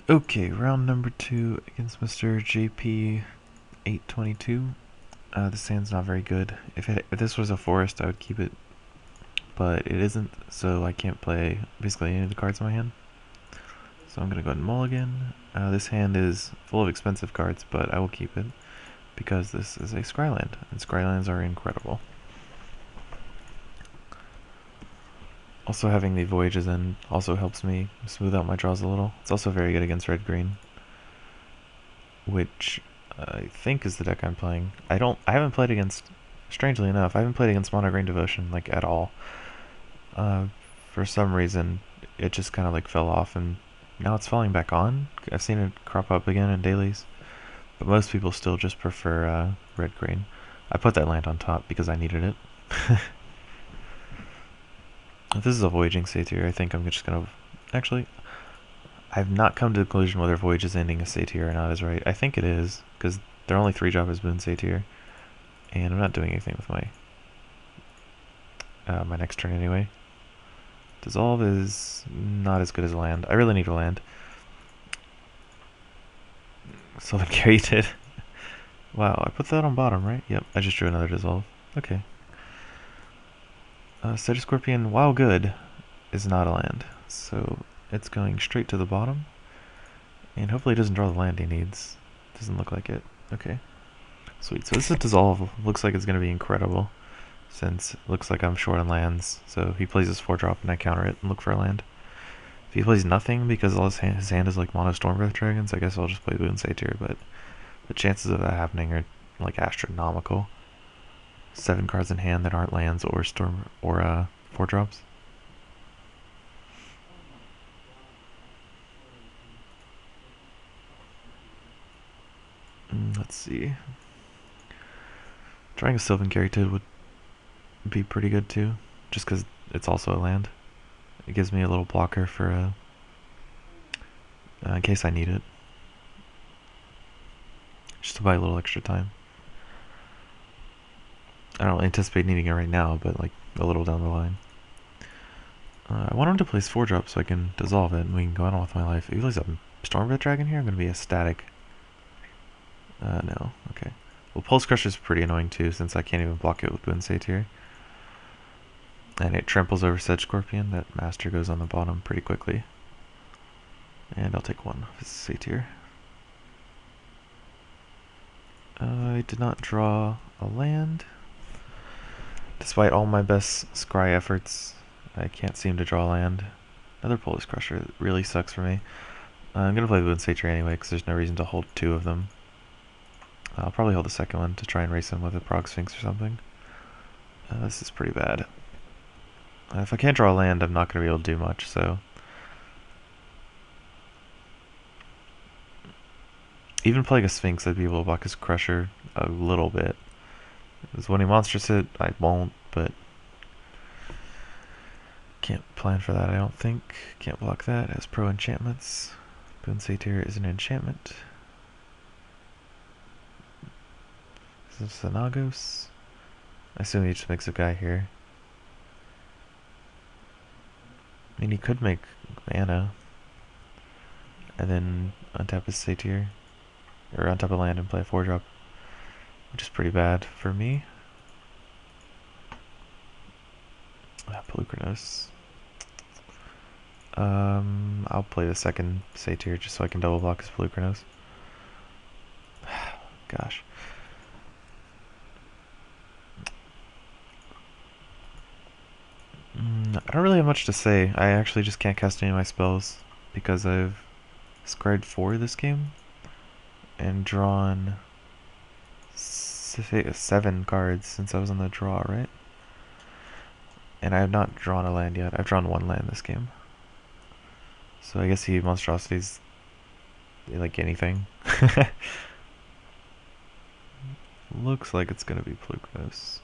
Okay, round number 2 against Mr. JP 822. This hand's not very good. If this was a forest, I would keep it, but it isn't, so I can't play basically any of the cards in my hand. So I'm gonna go ahead and mulligan. This hand is full of expensive cards, but I will keep it because this is a Scryland, and Scrylands are incredible. Also, having the Voyages in also helps me smooth out my draws a little. It's also very good against red-green, which I think is the deck I'm playing. I haven't played against, strangely enough, I haven't played against Mono Green Devotion, like, at all. For some reason, it just kind of, like, fell off, and now it's falling back on. I've seen it crop up again in dailies, but most people still just prefer red-green. I put that land on top because I needed it. If this is a Voyaging Satyr, I think I'm just gonna... Actually, I've not come to the conclusion whether Voyage is ending a Satyr or not is right. I think it is, because they're only 3-drop as Boon Satyr, and I'm not doing anything with my my next turn anyway. Dissolve is not as good as land. I really need a land. Sylvan Carry did. Wow, I put that on bottom, right? Yep, I just drew another Dissolve. Okay. Scorpion, while good, is not a land, so it's going straight to the bottom, and hopefully it doesn't draw the land he needs. Doesn't look like it. Okay. Sweet, so this is Dissolve. Looks like it's going to be incredible, since it looks like I'm short on lands, so he plays his 4-drop and I counter it and look for a land. If he plays nothing because all his hand is like mono Stormbreath Dragons, I guess I'll just play Boon Satyr, but the chances of that happening are like astronomical. 7 cards in hand that aren't lands or 4-drops. Let's see. Trying a Sylvan Caryatid would be pretty good too, just because it's also a land. It gives me a little blocker for in case I need it, just to buy a little extra time. I don't anticipate needing it right now, but like a little down the line. I want him to place 4-drop so I can dissolve it and we can go on with my life. If he plays a Stormbreath Dragon here, I'm going to be ecstatic. No. Okay. Well, Pulse Crush is pretty annoying too, since I can't even block it with Boon Satyr. And it tramples over Sedge Scorpion. That Master goes on the bottom pretty quickly. And I'll take one of his Satyr. I did not draw a land. Despite all my best scry efforts, I can't seem to draw land. Another Pulse Crusher really sucks for me. I'm going to play Boon Satyr anyway, because there's no reason to hold 2 of them. I'll probably hold the second one to try and race him with a Prog Sphinx or something. This is pretty bad. If I can't draw land, I'm not going to be able to do much, so... Even playing a Sphinx, I'd be able to block his Crusher a little bit. Because when he monsters it, I won't, but... Can't plan for that, I don't think. Can't block that. It has pro enchantments. Boon Satyr is an enchantment. This is Nagos. I assume he just makes a guy here. I mean, he could make mana. And then untap his Satyr. Or untap a land and play a 4-drop. Which is pretty bad for me. Pelucranos. I'll play the second Satyr just so I can double block his Pelucranos. Gosh. I don't really have much to say. I actually just can't cast any of my spells because I've scryed 4 this game and drawn 7 cards since I was on the draw, right? And I have not drawn a land yet. I've drawn 1 land this game. So I guess he monstrosities like anything. Looks like it's gonna be Pelucranos.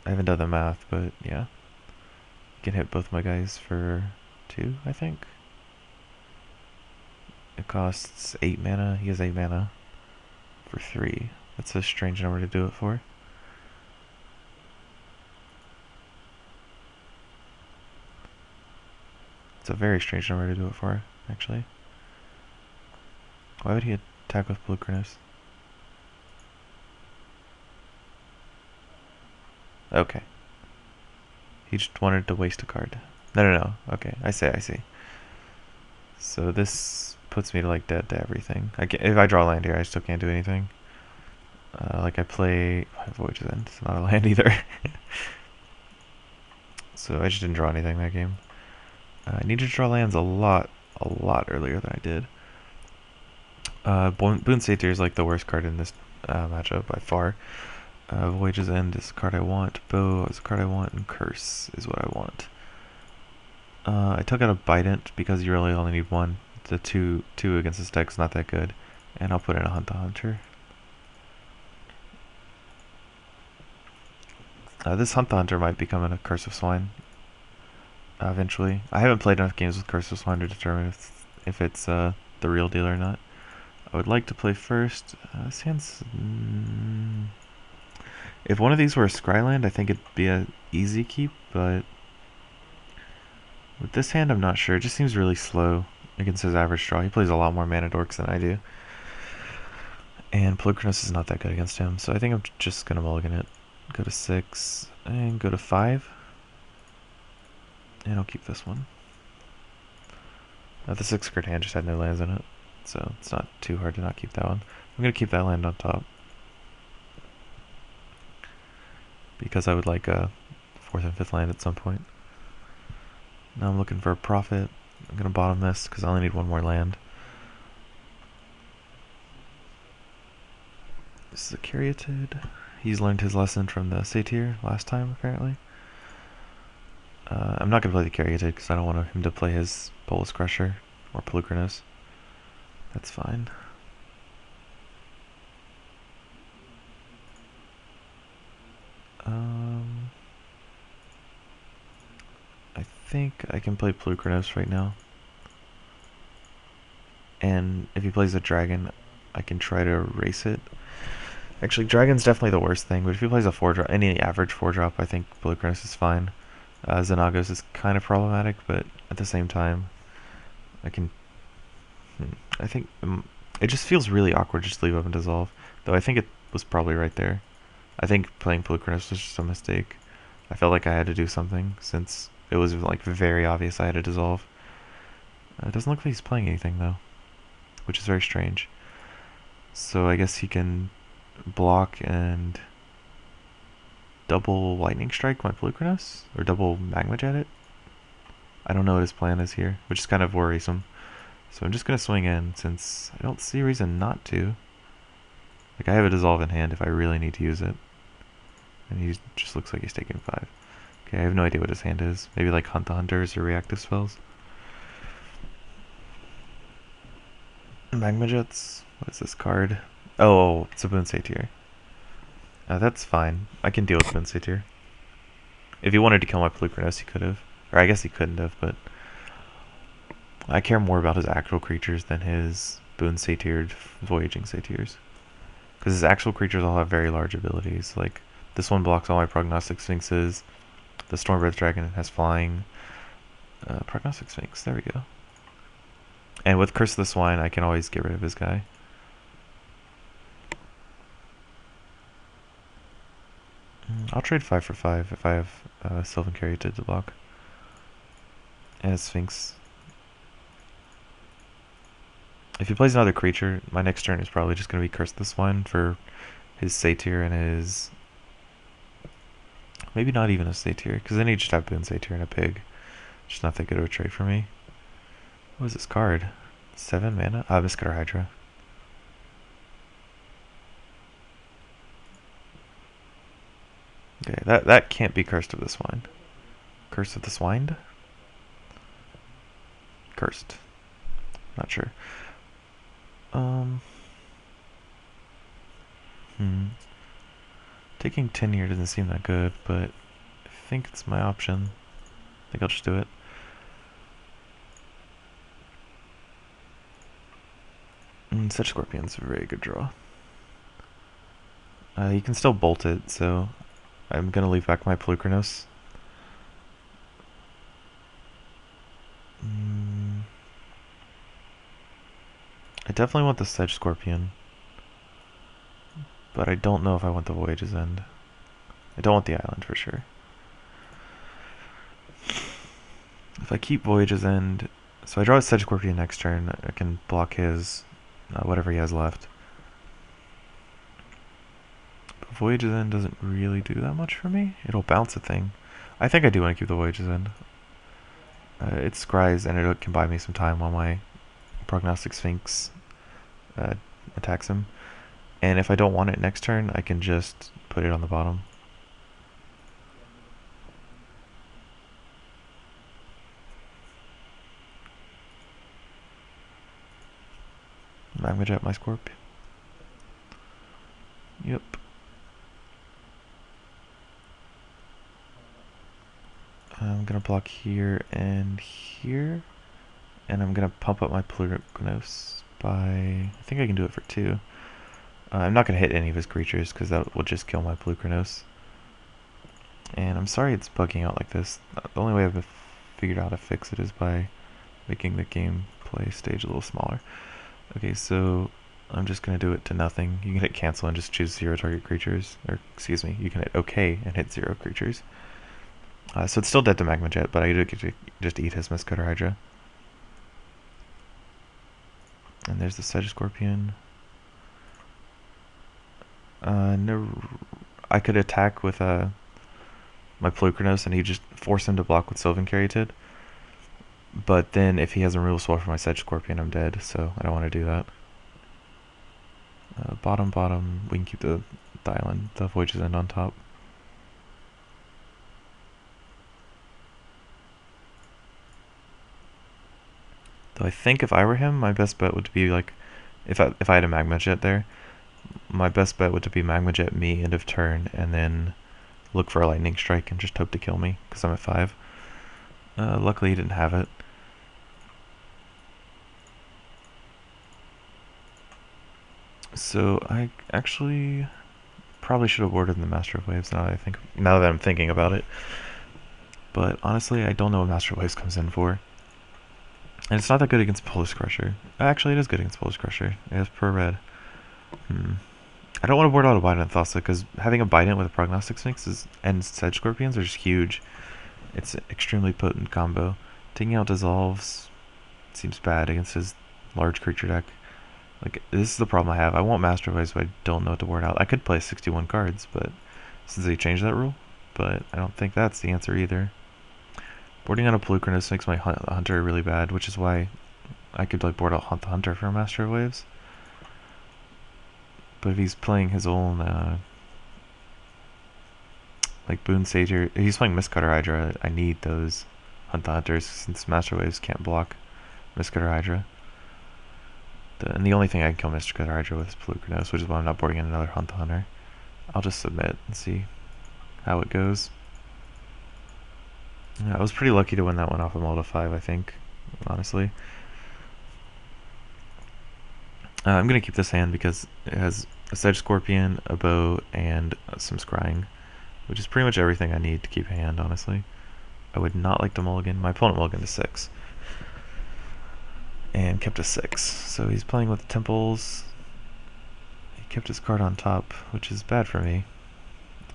I haven't done the math, but yeah. You can hit both my guys for 2, I think. It costs 8 mana. He has 8 mana for 3. That's a strange number to do it for. It's a very strange number to do it for. actually. Why would he attack with Blue Krynos? Okay. He just wanted to waste a card. No. Okay, I see. So this puts me to like dead to everything. If I draw land here, I still can't do anything. Like I play Voyage's End. It's not a land either. So I just didn't draw anything that game. I need to draw lands a lot earlier than I did. Boon Satyr is like the worst card in this matchup by far. Voyage's End is a card I want. Bow is a card I want. And Curse is what I want. I took out a Bident because you really only need one. The two against this deck is not that good. And I'll put in a Hunt the Hunter. This Hunt the Hunter might become a Curse of Swine eventually. I haven't played enough games with Curse of Swine to determine if it's the real deal or not. I would like to play first. This hand's... if one of these were a Scryland, I think it'd be an easy keep, but... with this hand, I'm not sure. It just seems really slow against his average draw. He plays a lot more mana dorks than I do. And Polukranos is not that good against him, so I think I'm just going to mulligan it. Go to 6, and go to 5. And I'll keep this one. The 6 card hand just had no lands in it, so it's not too hard to not keep that one. I'm going to keep that land on top. Because I would like a 4th and 5th land at some point. Now I'm looking for a profit. I'm going to bottom this because I only need one more land. This is a Caryatid. He's learned his lesson from the Satyr last time, apparently. I'm not going to play the Caryatid because I don't want him to play his Bolus Crusher or Polukranos. That's fine. I think I can play Polukranos right now. And if he plays a dragon, I can try to erase it. Actually, dragon's definitely the worst thing, but if he plays a 4-drop, any average 4-drop, I think Polukranos is fine. Xenagos is kind of problematic, but at the same time, I can... I think it just feels really awkward just to leave up and dissolve, though I think it was probably right there. I think playing Polukranos was just a mistake. I felt like I had to do something, since it was like very obvious I had to dissolve. It doesn't look like he's playing anything, though, which is very strange. So I guess he can block and double Lightning Strike my Polukranos? Or double Magma Jet it? I don't know what his plan is here, which is kind of worrisome. So I'm just going to swing in, since I don't see a reason not to. Like, I have a Dissolve in hand if I really need to use it. And he just looks like he's taking 5. Okay, I have no idea what his hand is. Maybe like Hunt the Hunters or reactive spells. Magma Jets? What is this card? Oh, it's a Boon Satyr. That's fine. I can deal with Boon Satyr. If he wanted to kill my Polukranos, he could have. Or I guess he couldn't have, but... I care more about his actual creatures than his Boon Satyred Voyaging Satyrs. Because his actual creatures all have very large abilities. Like, this one blocks all my Prognostic Sphinxes. The Stormbreath Dragon has flying. Prognostic Sphinx, there we go. And with Curse of the Swine, I can always get rid of his guy. I'll trade 5 for 5 if I have Sylvan Caryatid to block. And a Sphinx. If he plays another creature, my next turn is probably just going to be Curse the Swine for his Satyr and his... maybe not even a Satyr, because then he'd just have Boon Satyr and a Pig. Just not that good of a trade for me. What is this card? 7 mana? Ah, Mistcutter Hydra. Okay, that can't be Cursed of the Swine. Curse of the Swine? Cursed. Not sure. Taking 10 here doesn't seem that good, but I think it's my option. I think I'll just do it. Such Scorpion's a very good draw. You can still bolt it, so I'm gonna leave back my Polukranos. I definitely want the Sedge Scorpion, but I don't know if I want the Voyage's End. I don't want the island for sure. If I keep Voyage's End, so I draw a Sedge Scorpion next turn, I can block his whatever he has left. But Voyage's End doesn't really do that much for me. It'll bounce a thing. I think I do want to keep the Voyage's End. It scries and it can buy me some time while my Prognostic Sphinx attacks him. And if I don't want it next turn, I can just put it on the bottom. Magma Jet my Scorp. Yep. I'm gonna block here and here. And I'm gonna pump up my Plurignos by... I think I can do it for 2. I'm not gonna hit any of his creatures because that will just kill my Plurignos. And I'm sorry it's bugging out like this. The only way I've figured out how to fix it is by making the gameplay stage a little smaller. Okay, so I'm just going to do it to nothing. You can hit cancel and just choose 0 target creatures. Or, excuse me, you can hit OK and hit 0 creatures. So it's still dead to Magma Jet, but I get to just eat his Mistcutter Hydra. And there's the Sedge Scorpion. No, I could attack with my Plukrinos and he just force him to block with Sylvan Caryatid. But then if he has a removal spell for my Sedge Scorpion, I'm dead, so I don't want to do that. Bottom, we can keep the island, the Voyage's End on top. Though I think if I were him, my best bet would be like, if I had a Magma Jet there, my best bet would be Magma Jet me end of turn, and then look for a Lightning Strike and just hope to kill me, because I'm at 5. Luckily he didn't have it. So I actually probably should have ordered the Master of Waves now that I'm thinking about it. But honestly, I don't know what Master of Waves comes in for. And it's not that good against Polish Crusher. Actually, it is good against Polish Crusher. It has per red. I don't want to board out a Bident Thassa because having a Bident with a Prognostic Sphinx and Sedge Scorpions are just huge. It's an extremely potent combo. Taking out Dissolves seems bad against his large creature deck. Like, this is the problem I have. I want Master Waves, but I don't know what to board out. I could play 61 cards, but since they changed that rule, but I don't think that's the answer either. Boarding out a Plukrinos makes my Hunter really bad, which is why I could like board out Hunt the Hunter for Master Waves. But if he's playing his own like Boon Satyr, if he's playing Mistcutter Hydra, I need those Hunt the Hunters since Master Waves can't block Mistcutter Hydra. And the only thing I can kill Mistcutter Hydra with is Plukrinos, which is why I'm not boarding in another Hunt the Hunter. I'll just submit and see how it goes. Yeah, I was pretty lucky to win that one off of Multa 5, I think, honestly. I'm going to keep this hand because it has a Sedge Scorpion, a bow, and some scrying, which is pretty much everything I need to keep a hand, honestly. I would not like to mulligan. My opponent mulliganed to 6. And kept a 6. So he's playing with Temples. He kept his card on top, which is bad for me.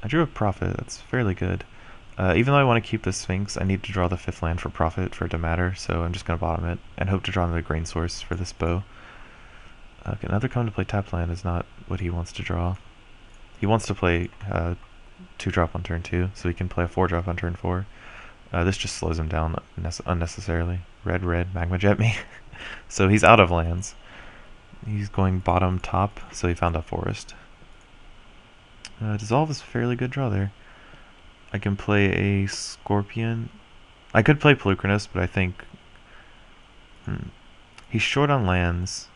I drew a Prophet. That's fairly good. Even though I want to keep the Sphinx, I need to draw the 5th land for Profit for it to matter, so I'm just going to bottom it and hope to draw another Grain Source for this bow. Another come to play tap land is not what he wants to draw. He wants to play 2-drop on turn 2, so he can play a 4-drop on turn 4. This just slows him down unnecessarily. Red, Magma Jet me. So he's out of lands. He's going bottom, top, so he found a forest. Dissolve is a fairly good draw there. I can play a Scorpion. I could play Plukrinos, but I think he's short on lands.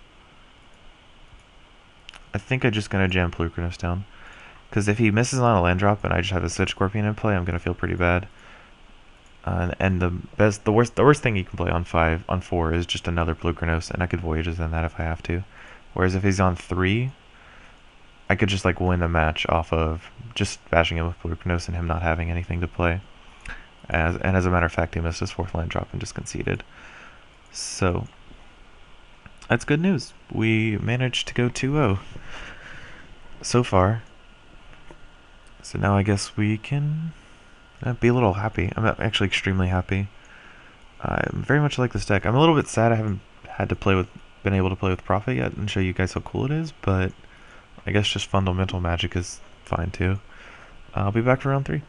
I think I'm just gonna jam Plukrinos down, because if he misses on a land drop and I just have a Sedge Scorpion in play, I'm gonna feel pretty bad. And the worst thing you can play on 4 is just another Plukrinos, and I could Voyages in that if I have to. Whereas if he's on 3, I could just like win a match off of just bashing him with Plukrinos and him not having anything to play. And as a matter of fact, he missed his 4th land drop and just conceded. So That's good news. We managed to go 2-0 so far. So now I guess we can be a little happy. I'm actually extremely happy. I very much like this deck. I'm a little bit sad I haven't been able to play with Prophet yet and show you guys how cool it is, but I guess just fundamental magic is fine too. I'll be back for round 3.